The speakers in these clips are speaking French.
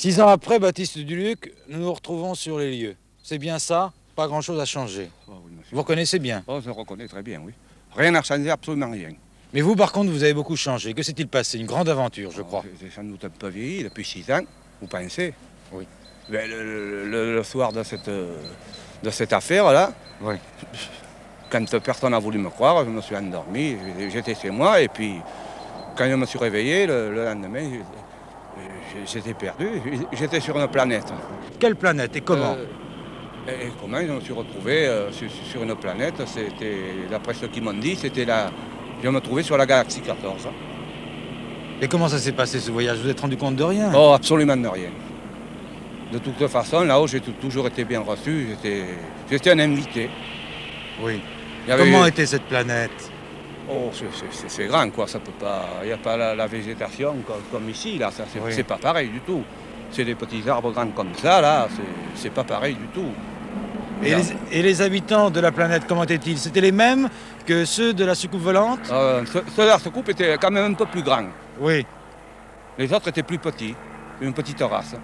6 ans après, Baptiste Duluc, nous nous retrouvons sur les lieux. C'est bien ça? Pas grand-chose à changer. Oh, oui, monsieur. Vous reconnaissez bien? Oh, je reconnais très bien, oui. Rien n'a changé, absolument rien. Mais vous, par contre, vous avez beaucoup changé. Que s'est-il passé? Une grande aventure, je crois. J'ai sans doute un peu vieilli depuis 6 ans, vous pensez? Oui. Mais le soir de cette affaire-là, Oui. quand personne n'a voulu me croire, je me suis endormi, j'étais chez moi, et puis quand je me suis réveillé, le lendemain, j'étais perdu, j'étais sur une planète. Quelle planète et comment? Et comment je me suis retrouvé sur une planète, c'était, d'après ce qu'ils m'ont dit, je me trouvais sur la galaxie 14. Et comment ça s'est passé ce voyage? Vous vous êtes rendu compte de rien? Oh, absolument de rien. De toute façon, là-haut, j'ai toujours été bien reçu, j'étais un invité. Oui. Il y avait- Comment était cette planète? Oh, c'est grand, quoi, ça peut pas... Il n'y a pas la végétation comme ici, là, ça, Oui. c'est pas pareil du tout. C'est des petits arbres grands comme ça, là, c'est pas pareil du tout. Et les habitants de la planète, comment étaient-ils? C'était les mêmes que ceux de la soucoupe volante? Ceux-là, ce couple était quand même un peu plus grand. Oui. Les autres étaient plus petits, une petite race.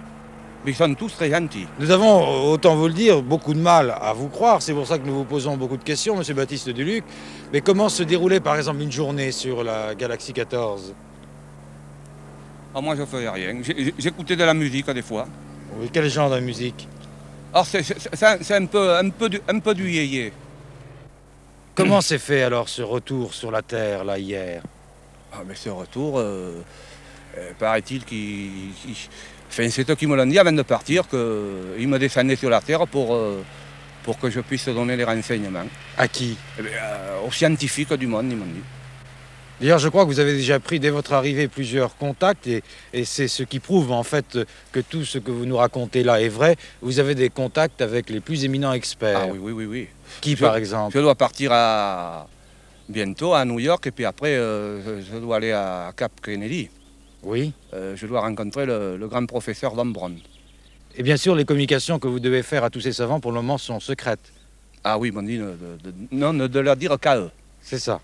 Mais ils sont tous très gentils. Nous avons, autant vous le dire, beaucoup de mal à vous croire. C'est pour ça que nous vous posons beaucoup de questions, monsieur Baptiste Duluc. Mais comment se déroulait, par exemple, une journée sur la Galaxie 14? Ah, moi, je faisais rien. J'écoutais de la musique, des fois. Oui, quel genre de musique? Alors, c'est un peu du yéyé. Comment s'est fait alors ce retour sur la Terre, là, hier? Ah, mais ce retour, paraît-il Enfin, c'est eux qui me l'ont dit avant de partir, qu'ils me descendaient sur la Terre pour que je puisse donner les renseignements. À qui? Eh bien, aux scientifiques du monde, ils m'ont dit. D'ailleurs, je crois que vous avez déjà pris, dès votre arrivée, plusieurs contacts, et c'est ce qui prouve, en fait, que tout ce que vous nous racontez là est vrai. Vous avez des contacts avec les plus éminents experts. Ah oui. Qui, par exemple? Je dois partir bientôt à New York, et puis après, je dois aller à Cap Kennedy. Oui. Je dois rencontrer le grand professeur Von Braun. Et bien sûr, les communications que vous devez faire à tous ces savants, pour le moment, sont secrètes. Ah oui, ils m'ont dit de leur dire qu'à eux. C'est ça.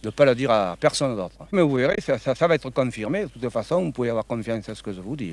De ne pas le dire à personne d'autre. Mais vous verrez, ça va être confirmé. De toute façon, vous pouvez avoir confiance à ce que je vous dis.